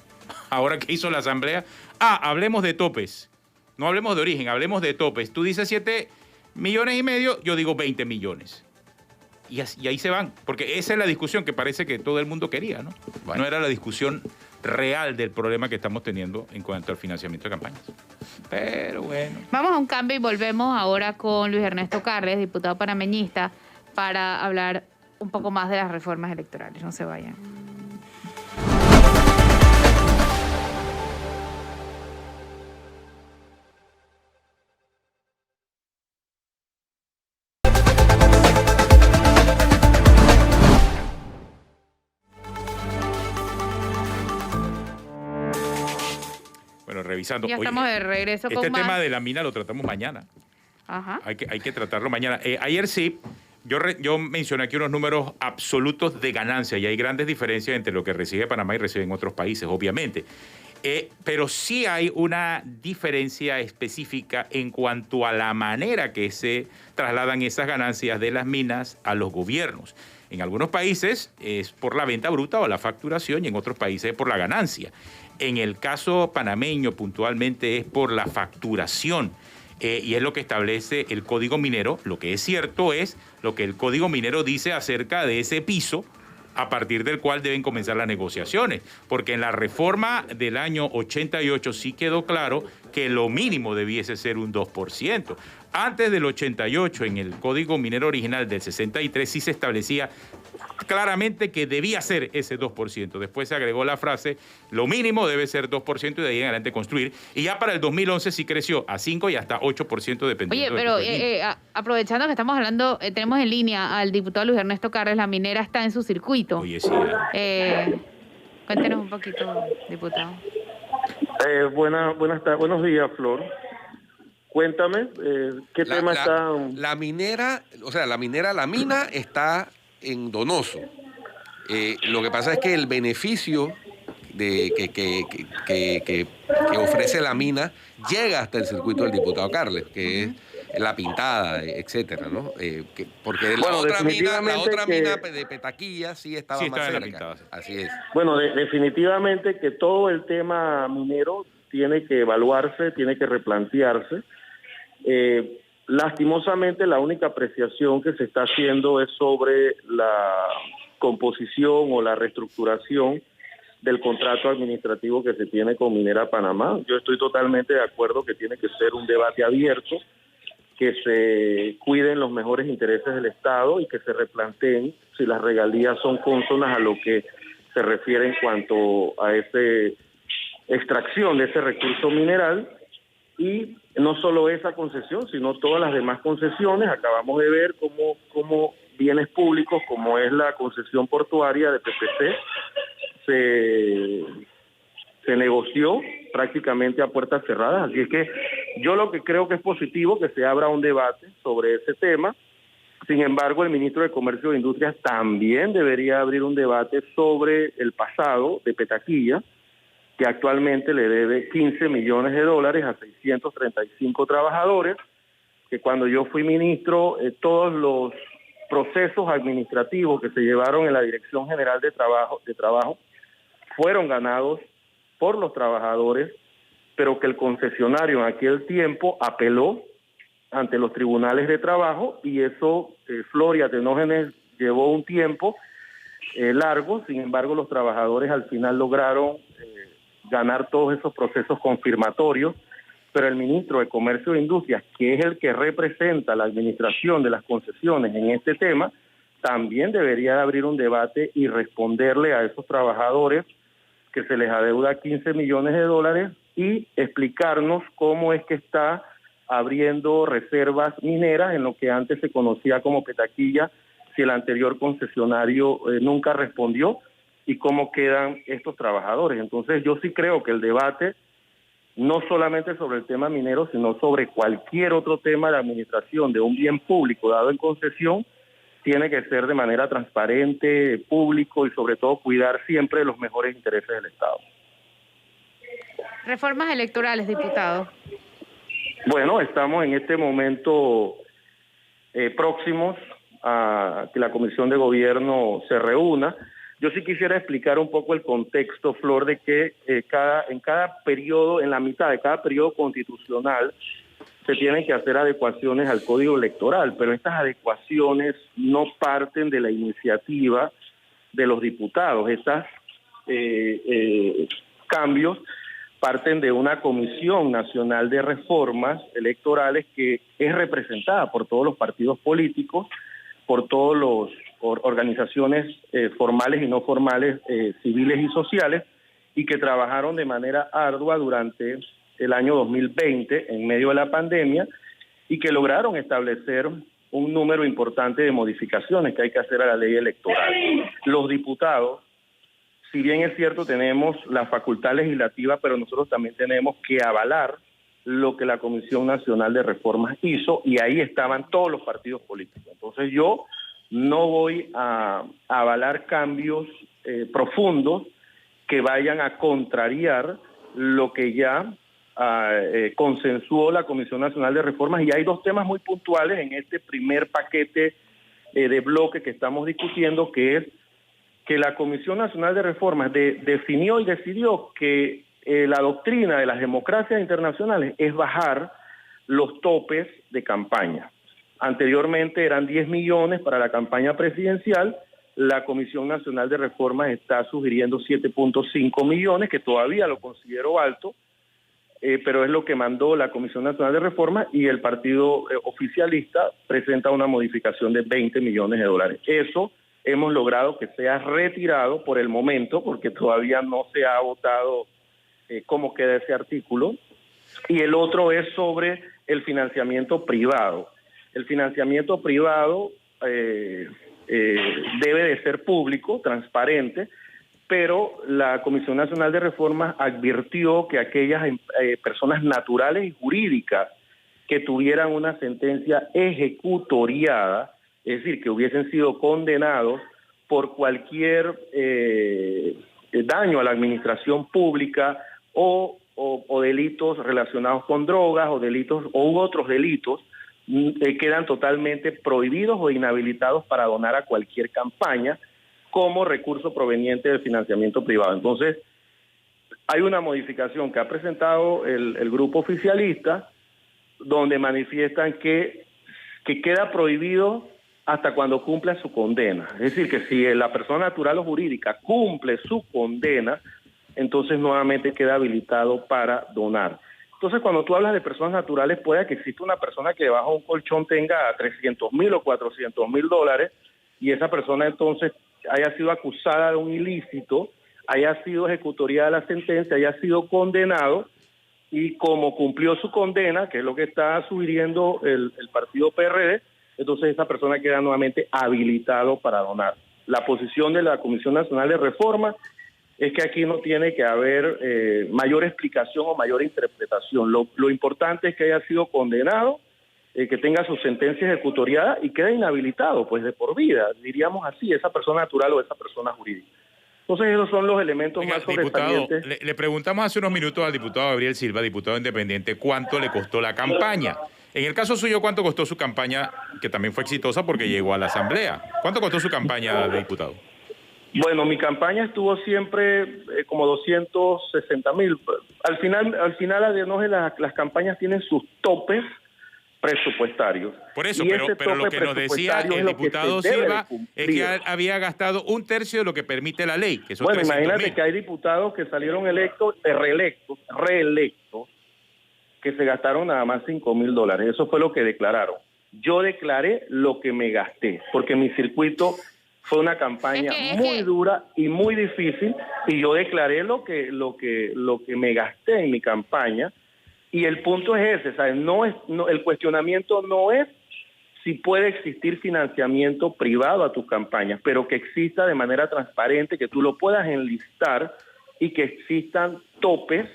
ahora que hizo la Asamblea, hablemos de topes. No hablemos de origen, hablemos de topes. Tú dices 7,5 millones, yo digo 20 millones. Y ahí se van, porque esa es la discusión que parece que todo el mundo quería, ¿no? Bueno. No era la discusión real del problema que estamos teniendo en cuanto al financiamiento de campañas. Pero bueno. Vamos a un cambio y volvemos ahora con Luis Ernesto Carles, diputado panameñista, para hablar un poco más de las reformas electorales. No se vayan. Bueno, revisando. Ya Oye, estamos de regreso con este más. tema de la mina lo tratamos mañana. Ajá. Hay que tratarlo mañana. Ayer sí, yo mencioné aquí unos números absolutos de ganancia y hay grandes diferencias entre lo que recibe Panamá y reciben otros países, obviamente. Pero sí hay una diferencia específica en cuanto a la manera que se trasladan esas ganancias de las minas a los gobiernos. En algunos países es por la venta bruta o la facturación y en otros países es por la ganancia. En el caso panameño puntualmente es por la facturación. Y es lo que establece el Código Minero. Lo que es cierto es lo que el Código Minero dice acerca de ese piso a partir del cual deben comenzar las negociaciones. Porque en la reforma del año 88 sí quedó claro que lo mínimo debiese ser un 2%. Antes del 88, en el Código Minero original del 63, sí se establecía claramente que debía ser ese 2%. Después se agregó la frase, lo mínimo debe ser 2% y de ahí en adelante construir. Y ya para el 2011 sí creció a 5 y hasta 8% dependiendo. Oye, pero aprovechando que estamos hablando, tenemos en línea al diputado Luis Ernesto Carles. La minera está en su circuito. Oye, sí. Cuéntenos un poquito, diputado. Buenos días, Flor. Cuéntame, ¿qué tema está? La mina está en Donoso. Lo que pasa es que el beneficio que ofrece la mina llega hasta el circuito del diputado Carles, que es la Pintada, etcétera, ¿no? Porque la otra mina de Petaquilla sí estaba más cerca. En la Pintada, sí. Así es. Bueno, definitivamente que todo el tema minero tiene que evaluarse, tiene que replantearse. Lastimosamente, la única apreciación que se está haciendo es sobre la composición o la reestructuración del contrato administrativo que se tiene con Minera Panamá. Yo estoy totalmente de acuerdo que tiene que ser un debate abierto, que se cuiden los mejores intereses del Estado y que se replanteen si las regalías son cónsonas a lo que se refiere en cuanto a esa extracción de ese recurso mineral. Y no solo esa concesión, sino todas las demás concesiones. Acabamos de ver cómo bienes públicos, como es la concesión portuaria de PPC, se negoció prácticamente a puertas cerradas. Así es que yo lo que creo que es positivo que se abra un debate sobre ese tema. Sin embargo, el ministro de Comercio e Industrias también debería abrir un debate sobre el pasado de Petaquilla, que actualmente le debe $15 millones a 635 trabajadores, que cuando yo fui ministro, todos los procesos administrativos que se llevaron en la Dirección General de Trabajo fueron ganados por los trabajadores, pero que el concesionario en aquel tiempo apeló ante los tribunales de trabajo y eso, Floria Tenógenes, llevó un tiempo largo. Sin embargo, los trabajadores al final lograron ganar todos esos procesos confirmatorios pero el ministro de Comercio e Industria, que es el que representa la administración de las concesiones en este tema, también debería de abrir un debate y responderle a esos trabajadores que se les adeuda 15 millones de dólares y explicarnos cómo es que está abriendo reservas mineras en lo que antes se conocía como Petaquilla, si el anterior concesionario nunca respondió, y cómo quedan estos trabajadores. Entonces yo sí creo que el debate, no solamente sobre el tema minero, sino sobre cualquier otro tema de administración de un bien público dado en concesión, tiene que ser de manera transparente, público y sobre todo cuidar siempre los mejores intereses del Estado. Reformas electorales, diputado. Bueno, estamos en este momento próximos a que la Comisión de Gobierno se reúna. Yo sí quisiera explicar un poco el contexto, Flor, de que en cada periodo, en la mitad de cada periodo constitucional, se tienen que hacer adecuaciones al Código Electoral, pero estas adecuaciones no parten de la iniciativa de los diputados. Estos cambios parten de una Comisión Nacional de Reformas Electorales que es representada por todos los partidos políticos, por todas las organizaciones formales y no formales, civiles y sociales, y que trabajaron de manera ardua durante el año 2020 en medio de la pandemia y que lograron establecer un número importante de modificaciones que hay que hacer a la ley electoral. Los diputados, si bien es cierto, tenemos la facultad legislativa, pero nosotros también tenemos que avalar lo que la Comisión Nacional de Reformas hizo, y ahí estaban todos los partidos políticos. Entonces yo no voy a avalar cambios profundos que vayan a contrariar lo que ya consensuó la Comisión Nacional de Reformas, y hay dos temas muy puntuales en este primer paquete de bloque que estamos discutiendo, que es que la Comisión Nacional de Reformas definió y decidió que la doctrina de las democracias internacionales es bajar los topes de campaña. Anteriormente eran 10 millones para la campaña presidencial, la Comisión Nacional de Reformas está sugiriendo 7.5 millones, que todavía lo considero alto, pero es lo que mandó la Comisión Nacional de Reformas, y el partido oficialista presenta una modificación de 20 millones de dólares. Eso hemos logrado que sea retirado por el momento, porque todavía no se ha votado cómo queda ese artículo. Y el otro es sobre el financiamiento privado. El financiamiento privado debe de ser público, transparente, pero la Comisión Nacional de Reformas advirtió que aquellas personas naturales y jurídicas que tuvieran una sentencia ejecutoriada, es decir, que hubiesen sido condenados por cualquier daño a la administración pública o delitos relacionados con drogas o delitos u otros delitos, quedan totalmente prohibidos o inhabilitados para donar a cualquier campaña como recurso proveniente del financiamiento privado. Entonces, hay una modificación que ha presentado el grupo oficialista, donde manifiestan que queda prohibido hasta cuando cumpla su condena. Es decir, que si la persona natural o jurídica cumple su condena, entonces nuevamente queda habilitado para donar. Entonces, cuando tú hablas de personas naturales, puede que exista una persona que debajo de un colchón tenga 300,000 o 400,000 dólares, y esa persona entonces haya sido acusada de un ilícito, haya sido ejecutoriada la sentencia, haya sido condenado, y como cumplió su condena, que es lo que está sugiriendo el partido PRD, entonces esa persona queda nuevamente habilitado para donar. La posición de la Comisión Nacional de Reforma es que aquí no tiene que haber mayor explicación o mayor interpretación. Lo importante es que haya sido condenado, que tenga su sentencia ejecutoriada y quede inhabilitado, pues de por vida, diríamos así, esa persona natural o esa persona jurídica. Entonces esos son los elementos más sobresalientes. Diputado, le preguntamos hace unos minutos al diputado Gabriel Silva, diputado independiente, cuánto le costó la campaña. En el caso suyo, ¿cuánto costó su campaña, que también fue exitosa porque llegó a la Asamblea? ¿Cuánto costó su campaña de diputado? Bueno, mi campaña estuvo siempre como 260,000. Al final las campañas tienen sus topes presupuestarios. Por eso, pero lo que nos decía el diputado Silva es que había gastado 1/3 de lo que permite la ley. Que bueno, imagínate que hay diputados que salieron reelectos, que se gastaron nada más $5,000. Eso fue lo que declararon. Yo declaré lo que me gasté, porque mi circuito fue una campaña muy dura y muy difícil, y yo declaré lo que me gasté en mi campaña, y el punto es ese, ¿sabes? El cuestionamiento no es si puede existir financiamiento privado a tus campañas, pero que exista de manera transparente, que tú lo puedas enlistar y que existan topes,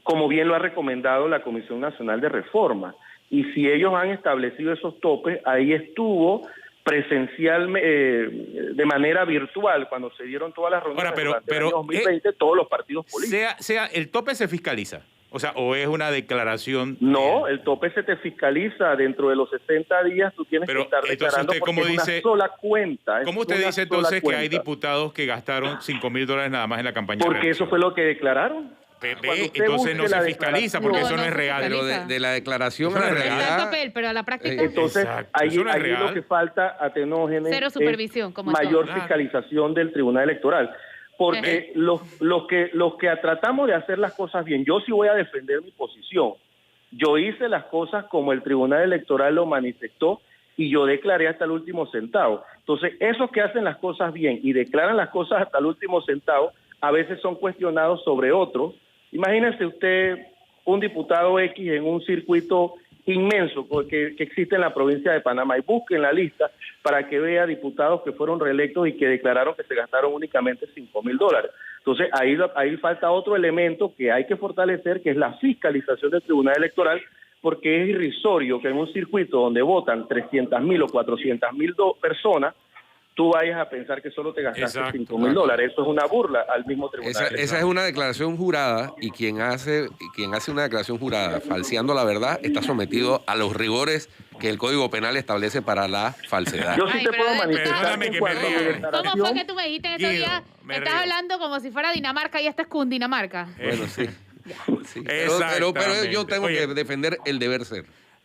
como bien lo ha recomendado la Comisión Nacional de Reforma. Y si ellos han establecido esos topes, ahí estuvo presencial, de manera virtual, cuando se dieron todas las reuniones durante el año 2020, todos los partidos políticos. ¿El tope se fiscaliza? O sea, ¿o es una declaración? No, el tope se te fiscaliza dentro de los 60 días, tú tienes que estar declarando, porque es una sola cuenta. ¿Cómo usted dice entonces que hay diputados que gastaron $5,000 nada más en la campaña? Porque eso fue lo que declararon. Entonces no se fiscaliza, porque eso no es real. Pero de la declaración a la realidad... Está papel, pero a la práctica... Entonces, ahí lo que falta, Atenógenes, cero supervisión, como mayor fiscalización del Tribunal Electoral. Porque los que tratamos de hacer las cosas bien, yo sí voy a defender mi posición. Yo hice las cosas como el Tribunal Electoral lo manifestó, y yo declaré hasta el último centavo. Entonces, esos que hacen las cosas bien y declaran las cosas hasta el último centavo, a veces son cuestionados sobre otros. Imagínese usted un diputado X en un circuito inmenso que existe en la provincia de Panamá, y busquen la lista para que vea diputados que fueron reelectos y que declararon que se gastaron únicamente $5,000. Entonces ahí falta otro elemento que hay que fortalecer, que es la fiscalización del Tribunal Electoral, porque es irrisorio que en un circuito donde votan 300,000 o 400,000 personas, tú vayas a pensar que solo te gastaste $5,000. Eso es una burla al mismo tribunal. Esa es una declaración jurada, y quien hace una declaración jurada falseando la verdad está sometido a los rigores que el Código Penal establece para la falsedad. Yo sí te puedo manifestar en cuanto a mi declaración. ¿Cómo fue que tú me dijiste en estos días? Estás hablando como si fuera Dinamarca y esta es Cundinamarca. Bueno, sí. Sí. Pero yo tengo que defender el deber ser.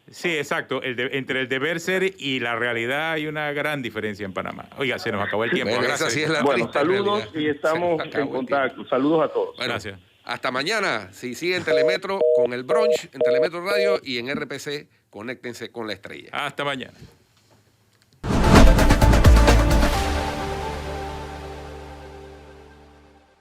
Sí, exacto. Entre el deber ser y la realidad hay una gran diferencia en Panamá. Oiga, se nos acabó el tiempo. Bueno, saludos y estamos en contacto. Saludos a todos. Bueno, gracias. Hasta mañana. Si siguen Telemetro con el brunch en Telemetro Radio y en RPC, conéctense con la estrella. Hasta mañana.